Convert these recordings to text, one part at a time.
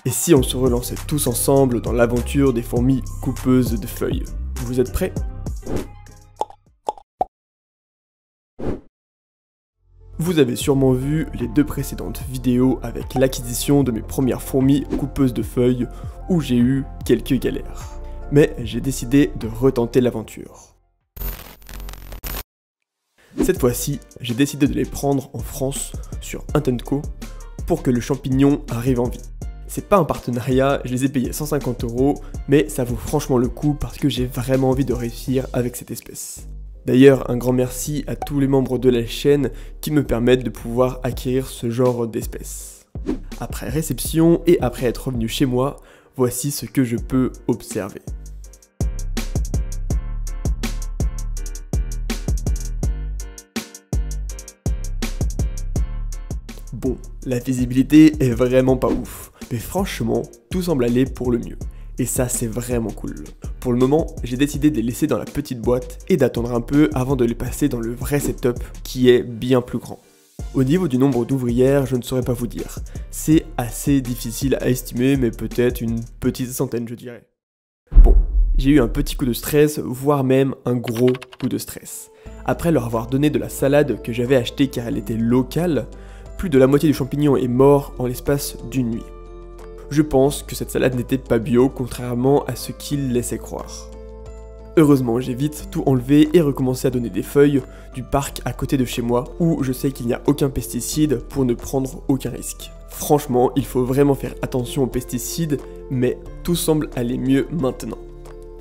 Et si on se relançait tous ensemble dans l'aventure des fourmis coupeuses de feuilles? Vous êtes prêts? Vous avez sûrement vu les 2 précédentes vidéos avec l'acquisition de mes premières fourmis coupeuses de feuilles où j'ai eu quelques galères. Mais j'ai décidé de retenter l'aventure. Cette fois-ci, j'ai décidé de les prendre en France sur Intentco pour que le champignon arrive en vie. C'est pas un partenariat, je les ai payés 150 €, mais ça vaut franchement le coup parce que j'ai vraiment envie de réussir avec cette espèce. D'ailleurs, un grand merci à tous les membres de la chaîne qui me permettent de pouvoir acquérir ce genre d'espèces. Après réception et après être revenu chez moi, voici ce que je peux observer. Bon, la visibilité est vraiment pas ouf, mais franchement, tout semble aller pour le mieux. Et ça, c'est vraiment cool. Pour le moment, j'ai décidé de les laisser dans la petite boîte et d'attendre un peu avant de les passer dans le vrai setup qui est bien plus grand. Au niveau du nombre d'ouvrières, je ne saurais pas vous dire. C'est assez difficile à estimer, mais peut-être une petite centaine, je dirais. Bon, j'ai eu un petit coup de stress, voire même un gros coup de stress. Après leur avoir donné de la salade que j'avais achetée car elle était locale, plus de la moitié du champignon est mort en l'espace d'une nuit. Je pense que cette salade n'était pas bio, contrairement à ce qu'il laissait croire. Heureusement, j'ai vite tout enlevé et recommencé à donner des feuilles du parc à côté de chez moi, où je sais qu'il n'y a aucun pesticide pour ne prendre aucun risque. Franchement, il faut vraiment faire attention aux pesticides, mais tout semble aller mieux maintenant.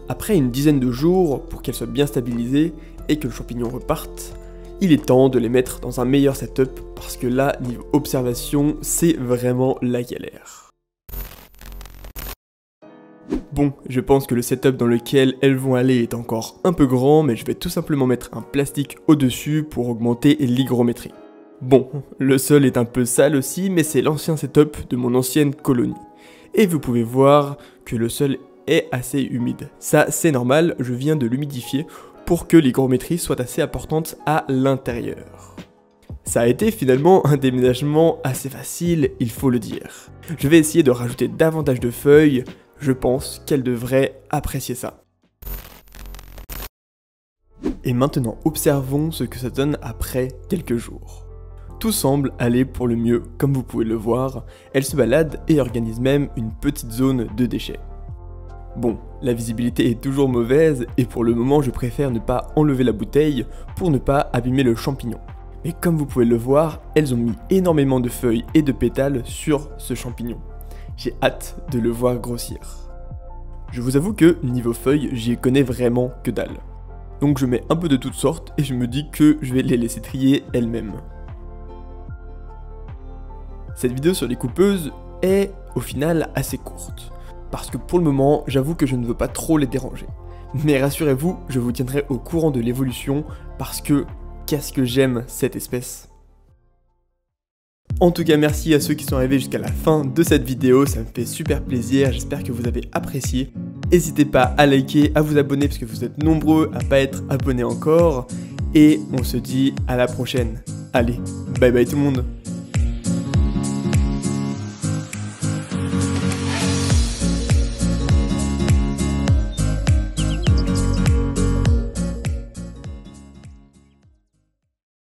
Après une dizaine de jours, pour qu'elles soient bien stabilisées et que le champignon reparte, il est temps de les mettre dans un meilleur setup, parce que là, niveau observation, c'est vraiment la galère. Bon, je pense que le setup dans lequel elles vont aller est encore un peu grand, mais je vais tout simplement mettre un plastique au-dessus pour augmenter l'hygrométrie. Bon, le sol est un peu sale aussi, mais c'est l'ancien setup de mon ancienne colonie. Et vous pouvez voir que le sol est assez humide. Ça, c'est normal, je viens de l'humidifier pour que l'hygrométrie soit assez importante à l'intérieur. Ça a été finalement un déménagement assez facile, il faut le dire. Je vais essayer de rajouter davantage de feuilles. Je pense qu'elle devrait apprécier ça. Et maintenant, observons ce que ça donne après quelques jours. Tout semble aller pour le mieux, comme vous pouvez le voir. Elle se balade et organise même une petite zone de déchets. Bon, la visibilité est toujours mauvaise et pour le moment, je préfère ne pas enlever la bouteille pour ne pas abîmer le champignon. Mais comme vous pouvez le voir, elles ont mis énormément de feuilles et de pétales sur ce champignon. J'ai hâte de le voir grossir. Je vous avoue que, niveau feuilles, j'y connais vraiment que dalle. Donc je mets un peu de toutes sortes et je me dis que je vais les laisser trier elles-mêmes. Cette vidéo sur les coupeuses est, au final, assez courte. Parce que pour le moment, j'avoue que je ne veux pas trop les déranger. Mais rassurez-vous, je vous tiendrai au courant de l'évolution parce que, qu'est-ce que j'aime cette espèce. En tout cas, merci à ceux qui sont arrivés jusqu'à la fin de cette vidéo, ça me fait super plaisir, j'espère que vous avez apprécié. N'hésitez pas à liker, à vous abonner parce que vous êtes nombreux à pas être abonnés encore. Et on se dit à la prochaine. Allez, bye bye tout le monde.